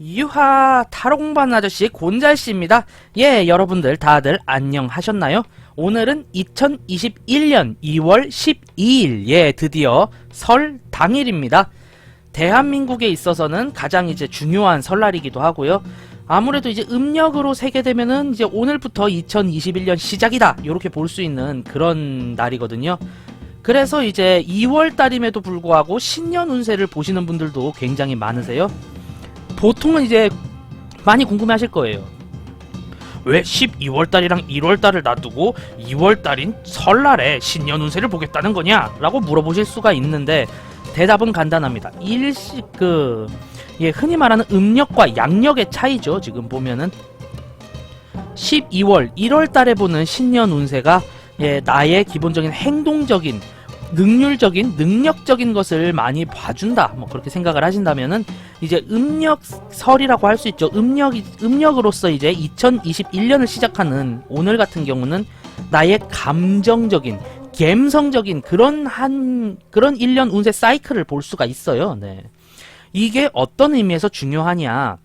유하 타로공부하는 아저씨 곤잘씨입니다. 예, 여러분들 다들 안녕하셨나요? 오늘은 2021년 2월 12일, 예, 드디어 설 당일입니다. 대한민국에 있어서는 가장 이제 중요한 설날이기도 하고요. 아무래도 이제 음력으로 세게 되면은 이제 오늘부터 2021년 시작이다, 요렇게 볼 수 있는 그런 날이거든요. 그래서 이제 2월 달임에도 불구하고 신년 운세를 보시는 분들도 굉장히 많으세요. 보통은 이제 많이 궁금해하실 거예요. 왜 12월달이랑 1월달을 놔두고 2월달인 설날에 신년 운세를 보겠다는 거냐? 라고 물어보실 수가 있는데 대답은 간단합니다. 흔히 말하는 음력과 양력의 차이죠. 지금 보면은 12월, 1월달에 보는 신년 운세가 나의 기본적인 행동적인 능률적인, 능력적인 것을 많이 봐준다, 뭐 그렇게 생각을 하신다면은 이제 음력설이라고 할 수 있죠. 음력으로서 이제 2021년을 시작하는 오늘 같은 경우는 나의 감정적인, 감성적인 그런 1년 운세 사이클을 볼 수가 있어요. 네. 이게 어떤 의미에서 중요하냐?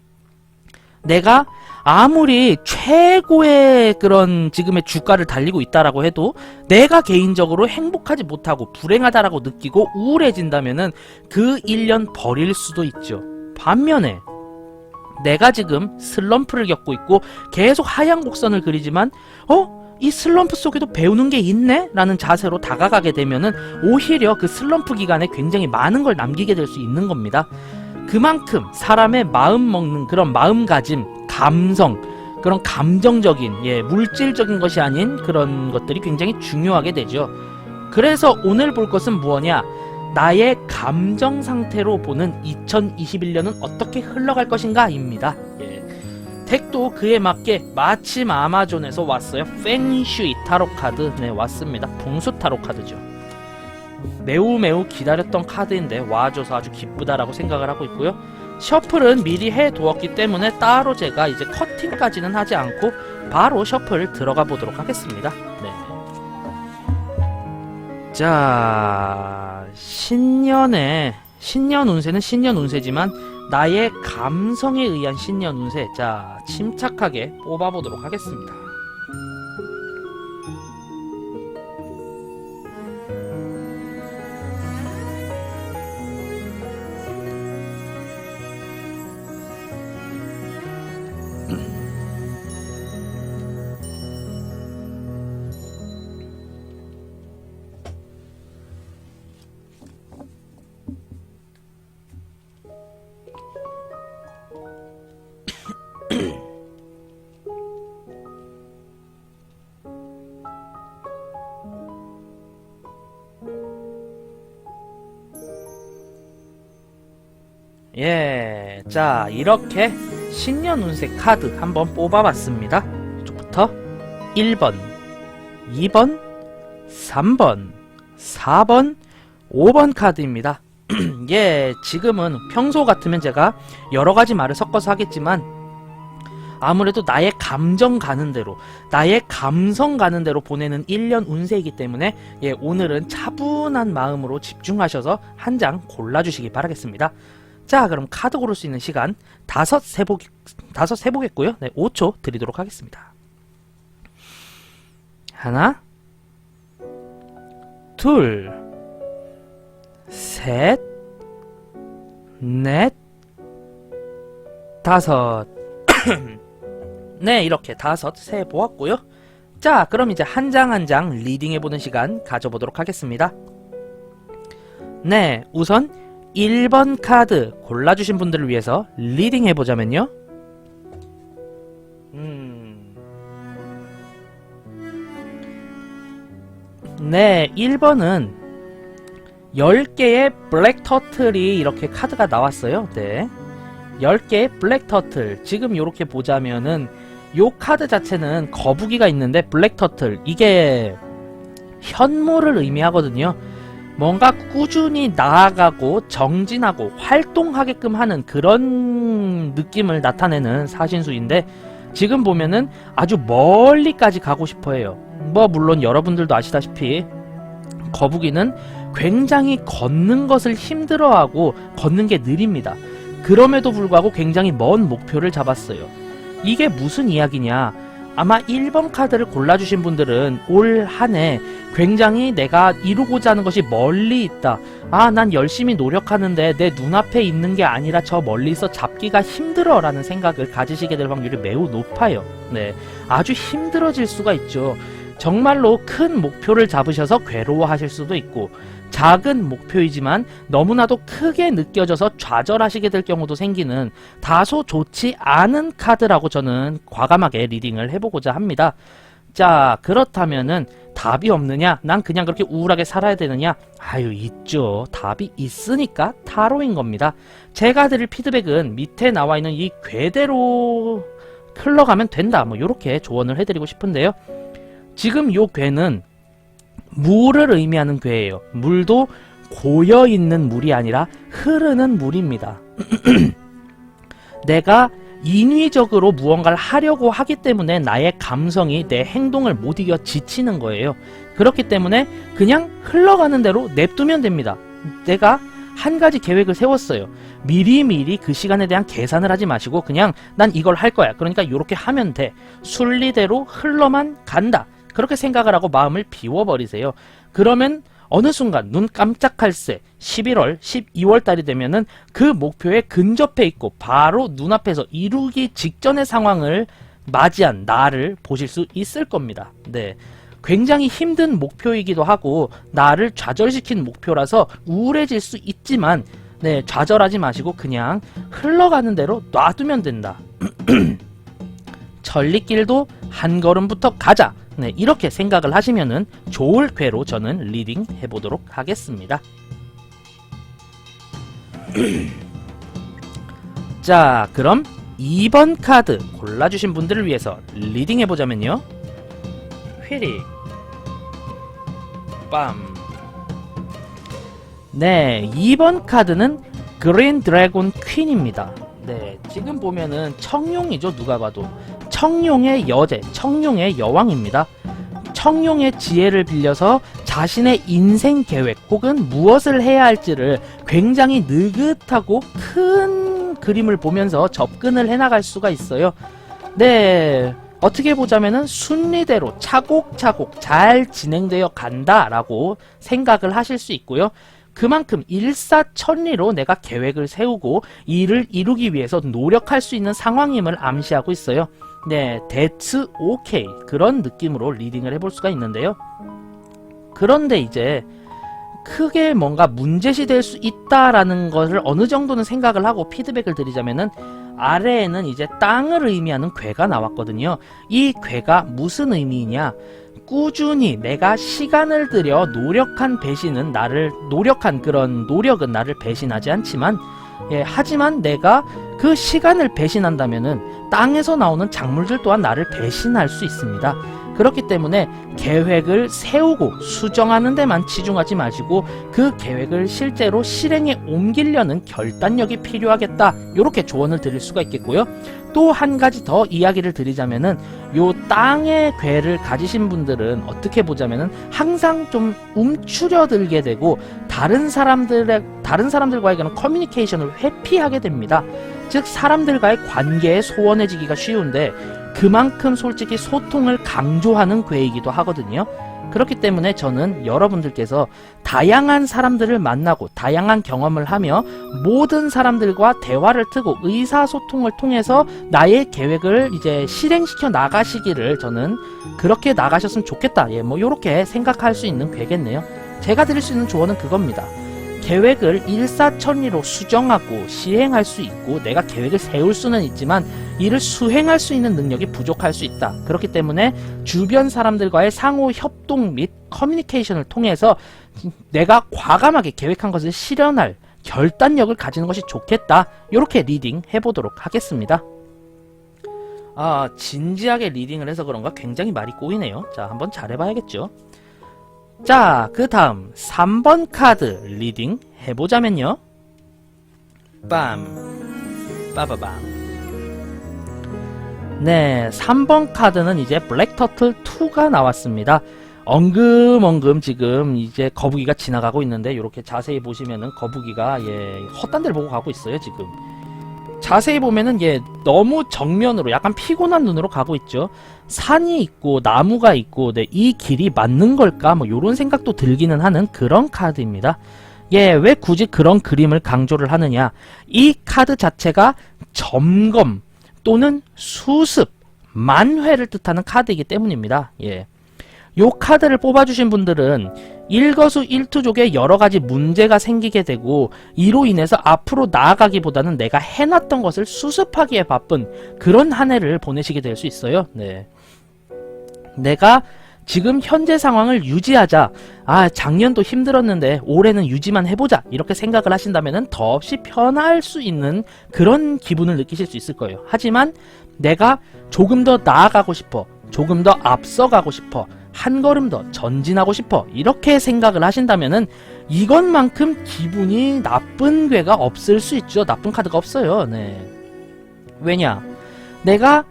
내가 아무리 최고의 그런 지금의 주가를 달리고 있다라고 해도 내가 개인적으로 행복하지 못하고 불행하다라고 느끼고 우울해진다면은 그 1년 버릴 수도 있죠. 반면에 내가 지금 슬럼프를 겪고 있고 계속 하향 곡선을 그리지만 이 슬럼프 속에도 배우는 게 있네? 라는 자세로 다가가게 되면은 오히려 그 슬럼프 기간에 굉장히 많은 걸 남기게 될 수 있는 겁니다. 그만큼 사람의 마음 먹는 그런 마음가짐, 감성, 그런 감정적인, 물질적인 것이 아닌 그런 것들이 굉장히 중요하게 되죠. 그래서 오늘 볼 것은 무엇이냐? 나의 감정 상태로 보는 2021년은 어떻게 흘러갈 것인가 입니다. 덱도 그에 맞게 마침 아마존에서 왔어요. 펜슈이 타로 카드 왔습니다. 풍수 타로 카드죠. 매우 기다렸던 카드인데 와줘서 아주 기쁘다라고 생각을 하고 있고요. 셔플은 미리 해두었기 때문에 따로 제가 이제 커팅까지는 하지 않고 바로 셔플 들어가 보도록 하겠습니다. 네. 자, 신년 운세는 신년 운세지만 나의 감성에 의한 신년 운세, 자, 침착하게 뽑아보도록 하겠습니다. 자, 이렇게 신년 운세 카드 한번 뽑아봤습니다. 이쪽부터 1번, 2번, 3번, 4번, 5번 카드입니다. 지금은 평소 같으면 제가 여러가지 말을 섞어서 하겠지만 아무래도 나의 감정 가는 대로, 나의 감성 가는 대로 보내는 1년 운세이기 때문에 오늘은 차분한 마음으로 집중하셔서 한 장 골라주시기 바라겠습니다. 자, 그럼 카드 고를 수 있는 시간 5 세보겠고요. 5초 드리도록 하겠습니다. 하나, 둘, 셋, 넷, 5. 네, 이렇게 5 세보았고요. 자, 그럼 이제 한 장 한 장 리딩해보는 시간 가져보도록 하겠습니다. 네, 우선 1번 카드 골라주신 분들을 위해서 리딩 해보자면요. 네, 1번은 10개의 블랙 터틀이 이렇게 카드가 나왔어요. 네, 10개의 블랙 터틀. 지금 이렇게 보자면은 요 카드 자체는 거북이가 있는데 블랙 터틀, 이게 현무를 의미하거든요. 뭔가 꾸준히 나아가고 정진하고 활동하게끔 하는 그런 느낌을 나타내는 사신수인데 지금 보면은 아주 멀리까지 가고 싶어 해요. 물론 여러분들도 아시다시피 거북이는 굉장히 걷는 것을 힘들어하고 걷는 게 느립니다. 그럼에도 불구하고 굉장히 먼 목표를 잡았어요. 이게 무슨 이야기냐? 아마 1번 카드를 골라주신 분들은 올 한 해 굉장히 내가 이루고자 하는 것이 멀리 있다. 아, 난 열심히 노력하는데 내 눈앞에 있는 게 아니라 저 멀리서 잡기가 힘들어 라는 생각을 가지시게 될 확률이 매우 높아요. 네, 아주 힘들어질 수가 있죠. 정말로 큰 목표를 잡으셔서 괴로워하실 수도 있고, 작은 목표이지만 너무나도 크게 느껴져서 좌절하시게 될 경우도 생기는 다소 좋지 않은 카드라고 저는 과감하게 리딩을 해보고자 합니다. 자, 그렇다면은 답이 없느냐? 난 그냥 그렇게 우울하게 살아야 되느냐? 아유, 있죠. 답이 있으니까 타로인 겁니다. 제가 드릴 피드백은 밑에 나와 있는 이 궤대로 흘러가면 된다, 뭐 요렇게 조언을 해드리고 싶은데요. 지금 요 궤는 물을 의미하는 궤예요. 물도 고여있는 물이 아니라 흐르는 물입니다. 내가 인위적으로 무언가를 하려고 하기 때문에 나의 감성이 내 행동을 못 이겨 지치는 거예요. 그렇기 때문에 그냥 흘러가는 대로 냅두면 됩니다. 내가 한 가지 계획을 세웠어요. 미리미리 그 시간에 대한 계산을 하지 마시고 그냥 난 이걸 할 거야. 그러니까 이렇게 하면 돼. 순리대로 흘러만 간다. 그렇게 생각을 하고 마음을 비워버리세요. 그러면 어느 순간 눈 깜짝할 새 11월, 12월 달이 되면은 그 목표에 근접해 있고 바로 눈앞에서 이루기 직전의 상황을 맞이한 나를 보실 수 있을 겁니다. 네, 굉장히 힘든 목표이기도 하고 나를 좌절시킨 목표라서 우울해질 수 있지만, 네, 좌절하지 마시고 그냥 흘러가는 대로 놔두면 된다. 천리길도 한 걸음부터 가자. 네, 이렇게 생각을 하시면은 좋을 궤로 저는 리딩 해보도록 하겠습니다. 자, 그럼 2번 카드 골라주신 분들을 위해서 리딩 해보자면요. 휘릭 빰. 네, 2번 카드는 그린 드래곤 퀸입니다. 네, 지금 보면은 청룡이죠. 누가 봐도 청룡의 여제, 청룡의 여왕입니다. 청룡의 지혜를 빌려서 자신의 인생 계획 혹은 무엇을 해야 할지를 굉장히 느긋하고 큰 그림을 보면서 접근을 해나갈 수가 있어요. 네, 어떻게 보자면은 순리대로 차곡차곡 잘 진행되어 간다라고 생각을 하실 수 있고요. 그만큼 일사천리로 내가 계획을 세우고 이를 이루기 위해서 노력할 수 있는 상황임을 암시하고 있어요. 네, that's okay. 그런 느낌으로 리딩을 해볼 수가 있는데요. 그런데 이제 크게 뭔가 문제시 될 수 있다라는 것을 어느 정도는 생각을 하고 피드백을 드리자면은 아래에는 이제 땅을 의미하는 궤가 나왔거든요. 이 궤가 무슨 의미냐? 꾸준히 내가 시간을 들여 노력한 배신은 나를 노력한 그런 노력은 나를 배신하지 않지만, 예, 하지만 내가 그 시간을 배신한다면은 땅에서 나오는 작물들 또한 나를 배신할 수 있습니다. 그렇기 때문에 계획을 세우고 수정하는 데만 치중하지 마시고 그 계획을 실제로 실행에 옮기려는 결단력이 필요하겠다. 이렇게 조언을 드릴 수가 있겠고요. 또 한 가지 더 이야기를 드리자면은 요 땅의 궤를 가지신 분들은 어떻게 보자면은 항상 좀 움츠려들게 되고 다른 사람들과의 커뮤니케이션을 회피하게 됩니다. 즉 사람들과의 관계에 소원해지기가 쉬운데 그만큼 솔직히 소통을 강조하는 궤이기도 하거든요. 그렇기 때문에 저는 여러분들께서 다양한 사람들을 만나고 다양한 경험을 하며 모든 사람들과 대화를 트고 의사소통을 통해서 나의 계획을 이제 실행시켜 나가시기를 저는 그렇게 나가셨으면 좋겠다. 예, 뭐 요렇게 생각할 수 있는 궤겠네요. 제가 드릴 수 있는 조언은 그겁니다. 계획을 일사천리로 수정하고 시행할 수 있고 내가 계획을 세울 수는 있지만 이를 수행할 수 있는 능력이 부족할 수 있다. 그렇기 때문에 주변 사람들과의 상호 협동 및 커뮤니케이션을 통해서 내가 과감하게 계획한 것을 실현할 결단력을 가지는 것이 좋겠다. 이렇게 리딩 해보도록 하겠습니다. 아, 진지하게 리딩을 해서 그런가 굉장히 말이 꼬이네요. 자, 한번 잘해봐야겠죠. 자, 그 다음 3번 카드 리딩 해보자면요. 빰 빠바밤. 네, 3번 카드는 이제 블랙터틀 2가 나왔습니다. 엉금엉금 지금 이제 거북이가 지나가고 있는데 이렇게 자세히 보시면은 거북이가 예 헛단 데를 보고 가고 있어요. 지금 자세히 보면은 너무 정면으로 약간 피곤한 눈으로 가고 있죠. 산이 있고 나무가 있고 이 길이 맞는 걸까 뭐 요런 생각도 들기는 하는 그런 카드입니다. 왜 굳이 그런 그림을 강조를 하느냐, 이 카드 자체가 점검 또는 수습, 만회를 뜻하는 카드이기 때문입니다. 요 카드를 뽑아주신 분들은 일거수일투족에 여러가지 문제가 생기게 되고 이로 인해서 앞으로 나아가기보다는 내가 해놨던 것을 수습하기에 바쁜 그런 한 해를 보내시게 될 수 있어요. 내가 지금 현재 상황을 유지하자, 작년도 힘들었는데 올해는 유지만 해보자, 이렇게 생각을 하신다면 더없이 편할 수 있는 그런 기분을 느끼실 수 있을 거예요. 하지만 내가 조금 더 나아가고 싶어, 조금 더 앞서가고 싶어, 한 걸음 더 전진하고 싶어, 이렇게 생각을 하신다면은 이것만큼 기분이 나쁜 괴가 없을 수 있죠. 나쁜 카드가 없어요. 왜냐, 내가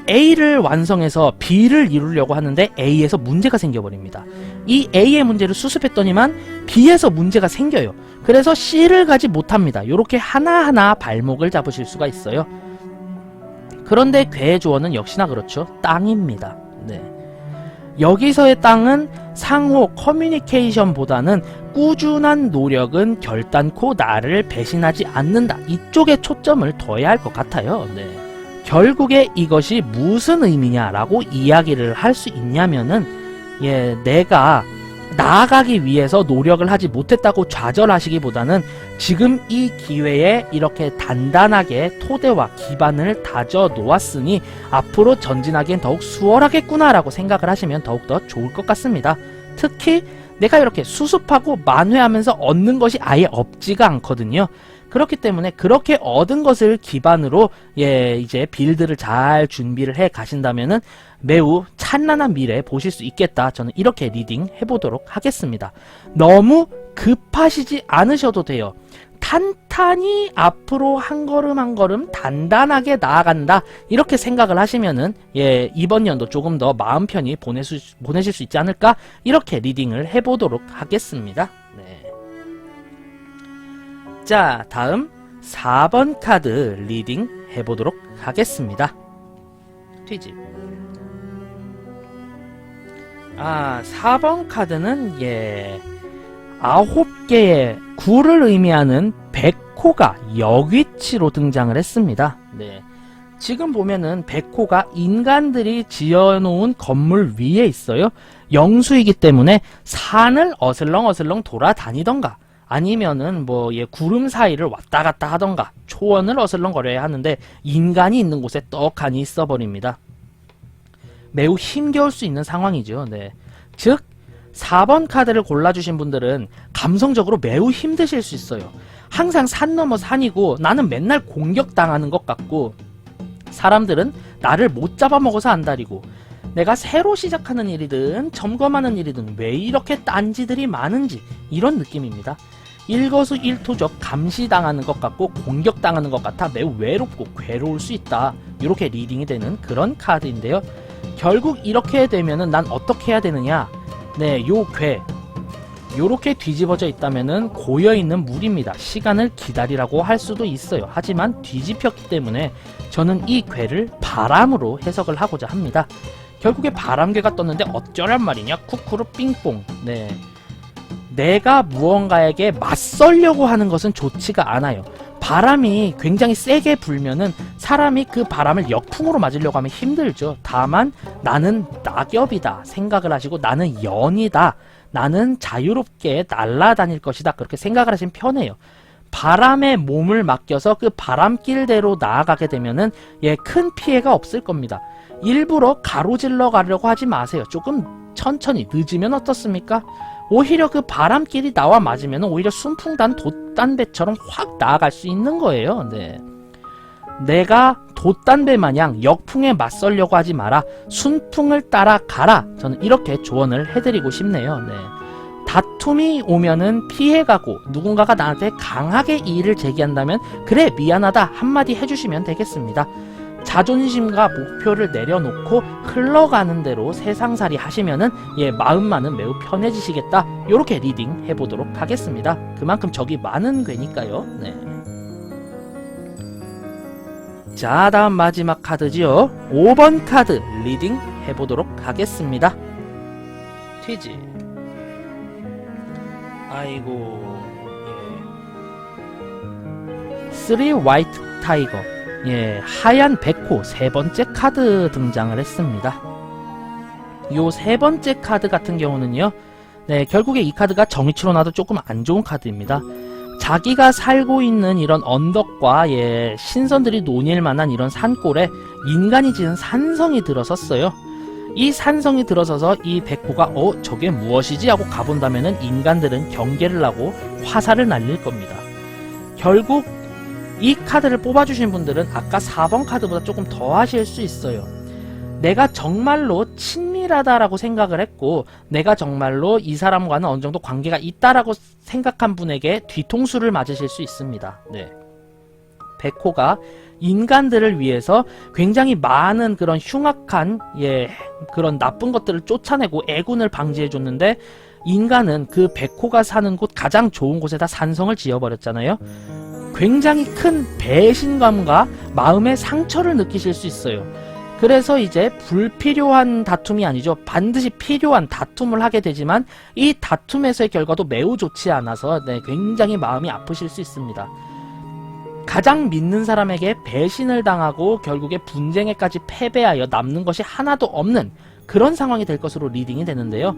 A를 완성해서 B를 이루려고 하는데 A에서 문제가 생겨버립니다. 이 A의 문제를 수습했더니만 B에서 문제가 생겨요. 그래서 C를 가지 못합니다. 요렇게 하나하나 발목을 잡으실 수가 있어요. 그런데 괴의 조언은 역시나 그렇죠. 땅입니다. 여기서의 땅은 상호 커뮤니케이션보다는 꾸준한 노력은 결단코 나를 배신하지 않는다, 이쪽에 초점을 둬야 할 것 같아요. 결국에 이것이 무슨 의미냐라고 이야기를 할 수 있냐면은, 내가 나아가기 위해서 노력을 하지 못했다고 좌절하시기보다는 지금 이 기회에 이렇게 단단하게 토대와 기반을 다져 놓았으니 앞으로 전진하기엔 더욱 수월하겠구나 라고 생각을 하시면 더욱더 좋을 것 같습니다. 특히 내가 이렇게 수습하고 만회하면서 얻는 것이 아예 없지가 않거든요. 그렇기 때문에 그렇게 얻은 것을 기반으로 이제 빌드를 잘 준비를 해 가신다면은 매우 찬란한 미래 보실 수 있겠다. 저는 이렇게 리딩 해보도록 하겠습니다. 너무 급하시지 않으셔도 돼요. 탄탄히 앞으로 한 걸음 한 걸음 단단하게 나아간다, 이렇게 생각을 하시면은 이번 연도 조금 더 마음 편히 보내실 수 있지 않을까, 이렇게 리딩을 해보도록 하겠습니다. 자, 다음 4번 카드 리딩 해보도록 하겠습니다. 뒤집. 4번 카드는 9개의 9를 의미하는 백호가 역위치로 등장을 했습니다. 지금 보면은 백호가 인간들이 지어놓은 건물 위에 있어요. 영수이기 때문에 산을 어슬렁어슬렁 돌아다니던가 아니면은 구름 사이를 왔다 갔다 하던가 초원을 어슬렁거려야 하는데 인간이 있는 곳에 떡하니 있어버립니다. 매우 힘겨울 수 있는 상황이죠. 즉 4번 카드를 골라주신 분들은 감성적으로 매우 힘드실 수 있어요. 항상 산 넘어 산이고 나는 맨날 공격당하는 것 같고 사람들은 나를 못 잡아먹어서 안달이고 내가 새로 시작하는 일이든 점검하는 일이든 왜 이렇게 딴지들이 많은지, 이런 느낌입니다. 일거수일투족 감시당하는 것 같고 공격당하는 것 같아 매우 외롭고 괴로울 수 있다, 이렇게 리딩이 되는 그런 카드인데요. 결국 이렇게 되면은 난 어떻게 해야 되느냐, 요 괴 요렇게 뒤집어져 있다면은 고여있는 물입니다. 시간을 기다리라고 할 수도 있어요. 하지만 뒤집혔기 때문에 저는 이 괴를 바람으로 해석을 하고자 합니다. 결국에 바람괴가 떴는데 어쩌란 말이냐, 쿠쿠루 삥뽕. 내가 무언가에게 맞설려고 하는 것은 좋지가 않아요. 바람이 굉장히 세게 불면은 사람이 그 바람을 역풍으로 맞으려고 하면 힘들죠. 다만 나는 낙엽이다 생각을 하시고 나는 연이다, 나는 자유롭게 날아다닐 것이다, 그렇게 생각을 하시면 편해요. 바람에 몸을 맡겨서 그 바람길대로 나아가게 되면은 큰 피해가 없을 겁니다. 일부러 가로질러 가려고 하지 마세요. 조금 천천히 늦으면 어떻습니까? 오히려 그 바람길이 나와 맞으면 오히려 순풍단 돛단배처럼 확 나아갈 수 있는 거예요. 내가 돛단배 마냥 역풍에 맞서려고 하지 마라, 순풍을 따라가라, 저는 이렇게 조언을 해드리고 싶네요. 다툼이 오면은 피해가고 누군가가 나한테 강하게 이의를 제기한다면 그래 미안하다 한마디 해주시면 되겠습니다. 자존심과 목표를 내려놓고 흘러가는 대로 세상살이 하시면은 마음만은 매우 편해지시겠다, 요렇게 리딩 해보도록 하겠습니다. 그만큼 적이 많은 괴니까요. 자, 다음 마지막 카드지요. 5번 카드 리딩 해보도록 하겠습니다. 튀지. 아이고, 예. 3 화이트 타이거. 예, 하얀 백호 세 번째 카드 등장을 했습니다. 요 세 번째 카드 같은 경우는요, 네, 결국에 이 카드가 정의치로 나도 조금 안 좋은 카드입니다. 자기가 살고 있는 이런 언덕과 예, 신선들이 논일 만한 이런 산골에 인간이 지은 산성이 들어섰어요. 이 산성이 들어서서 이 백호가 저게 무엇이지 하고 가본다면은 인간들은 경계를 하고 화살을 날릴 겁니다. 결국 이 카드를 뽑아주신 분들은 아까 4번 카드보다 조금 더 하실 수 있어요. 내가 정말로 친밀하다라고 생각을 했고 내가 정말로 이 사람과는 어느 정도 관계가 있다라고 생각한 분에게 뒤통수를 맞으실 수 있습니다. 네. 백호가 인간들을 위해서 굉장히 많은 그런 흉악한 그런 나쁜 것들을 쫓아내고 애군을 방지해 줬는데 인간은 그 백호가 사는 곳 가장 좋은 곳에다 산성을 지어버렸잖아요. 굉장히 큰 배신감과 마음의 상처를 느끼실 수 있어요. 그래서 이제 불필요한 다툼이 아니죠. 반드시 필요한 다툼을 하게 되지만 이 다툼에서의 결과도 매우 좋지 않아서 굉장히 마음이 아프실 수 있습니다. 가장 믿는 사람에게 배신을 당하고 결국에 분쟁에까지 패배하여 남는 것이 하나도 없는 그런 상황이 될 것으로 리딩이 되는데요.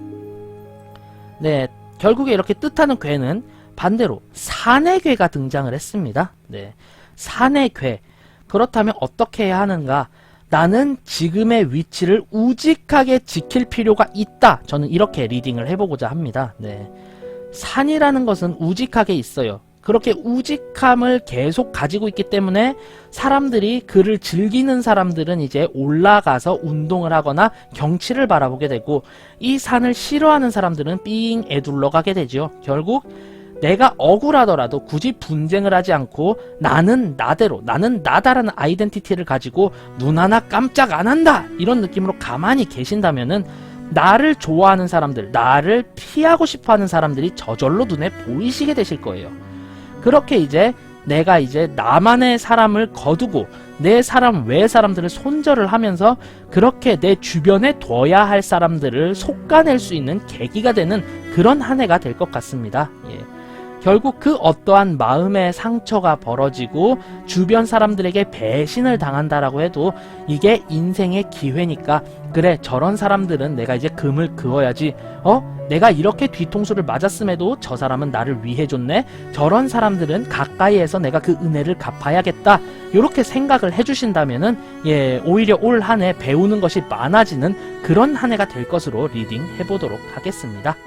네, 결국에 이렇게 뜻하는 괴는 반대로 산의 괴가 등장을 했습니다. 네, 산의 괴. 그렇다면 어떻게 해야 하는가? 나는 지금의 위치를 우직하게 지킬 필요가 있다. 저는 이렇게 리딩을 해보고자 합니다. 네. 산이라는 것은 우직하게 있어요. 그렇게 우직함을 계속 가지고 있기 때문에 사람들이 그를 즐기는 사람들은 이제 올라가서 운동을 하거나 경치를 바라보게 되고 이 산을 싫어하는 사람들은 삥 애둘러 가게 되죠. 결국 내가 억울하더라도 굳이 분쟁을 하지 않고 나는 나대로 나는 나다라는 아이덴티티를 가지고 눈 하나 깜짝 안 한다 이런 느낌으로 가만히 계신다면은 나를 좋아하는 사람들, 나를 피하고 싶어하는 사람들이 저절로 눈에 보이시게 되실 거예요. 그렇게 이제 내가 이제 나만의 사람을 거두고 내 사람 외의 사람들을 손절을 하면서 그렇게 내 주변에 둬야 할 사람들을 솎아낼 수 있는 계기가 되는 그런 한 해가 될 것 같습니다. 예. 결국 그 어떠한 마음의 상처가 벌어지고 주변 사람들에게 배신을 당한다라고 해도 이게 인생의 기회니까 그래 저런 사람들은 내가 이제 금을 그어야지 내가 이렇게 뒤통수를 맞았음에도 저 사람은 나를 위해줬네 저런 사람들은 가까이에서 내가 그 은혜를 갚아야겠다 이렇게 생각을 해주신다면은 오히려 올 한 해 배우는 것이 많아지는 그런 한 해가 될 것으로 리딩 해보도록 하겠습니다.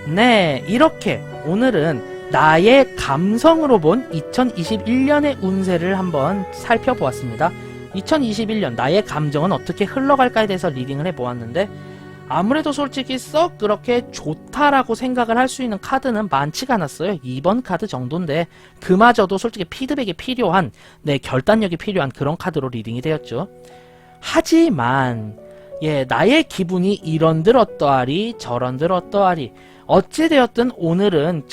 네, 이렇게 오늘은 나의 감성으로 본 2021년의 운세를 한번 살펴보았습니다. 2021년 나의 감정은 어떻게 흘러갈까에 대해서 리딩을 해보았는데 아무래도 솔직히 썩 그렇게 좋다라고 생각을 할 수 있는 카드는 많지가 않았어요. 2번 카드 정도인데 그마저도 솔직히 피드백이 필요한 결단력이 필요한 그런 카드로 리딩이 되었죠. 하지만 나의 기분이 이런들 어떠하리 저런들 어떠하리 어찌되었든 오늘은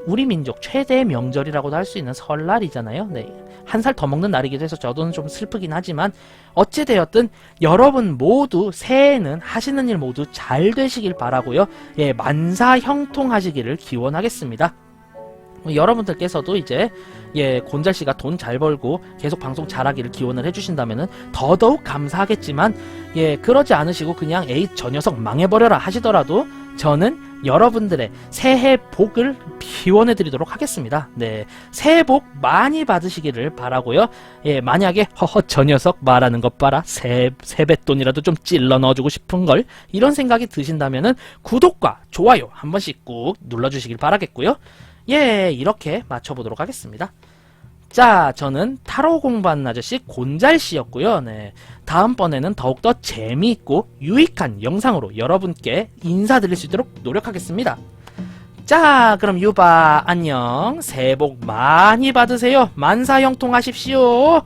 우리 민족 최대의 명절이라고도 할 수 있는 설날이잖아요. 네, 한 살 더 먹는 날이기도 해서 저도 좀 슬프긴 하지만 어찌되었든 여러분 모두 새해에는 하시는 일 모두 잘 되시길 바라고요. 만사형통하시기를 기원하겠습니다. 여러분들께서도 이제 곤잘씨가 돈 잘 벌고 계속 방송 잘하기를 기원을 해주신다면은 더더욱 감사하겠지만 그러지 않으시고 그냥 에이 저 녀석 망해버려라 하시더라도 저는 여러분들의 새해 복을 기원해 드리도록 하겠습니다. 네, 새해 복 많이 받으시기를 바라고요. 만약에 저 녀석 말하는 것 봐라 세뱃돈이라도 좀 찔러 넣어주고 싶은걸 이런 생각이 드신다면은 구독과 좋아요 한 번씩 꾹 눌러주시길 바라겠고요. 이렇게 맞춰보도록 하겠습니다. 자, 저는 타로 공부하는 아저씨 곤잘씨였고요. 네, 다음번에는 더욱더 재미있고 유익한 영상으로 여러분께 인사드릴 수 있도록 노력하겠습니다. 자, 그럼 유바 안녕. 새해 복 많이 받으세요. 만사형통하십시오.